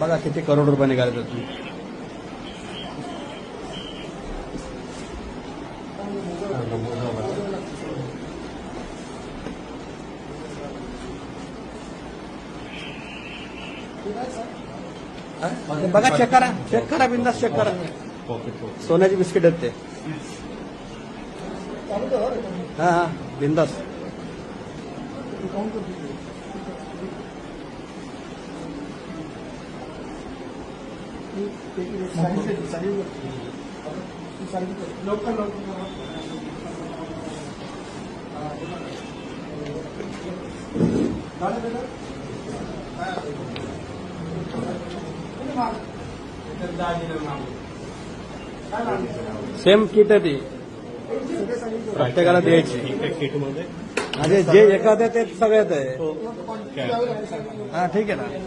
बघा किती करोड रुपये निघाले त्यातून. बघा चेक करा बिंदास चेक करा. सोन्याची बिस्किट आहेत ते. हा बिंदास. सेम किट आहे ती प्रत्येकाला द्यायची. म्हणजे जे एखादं ते सगळ्यात आहे. हा ठीक आहे ना.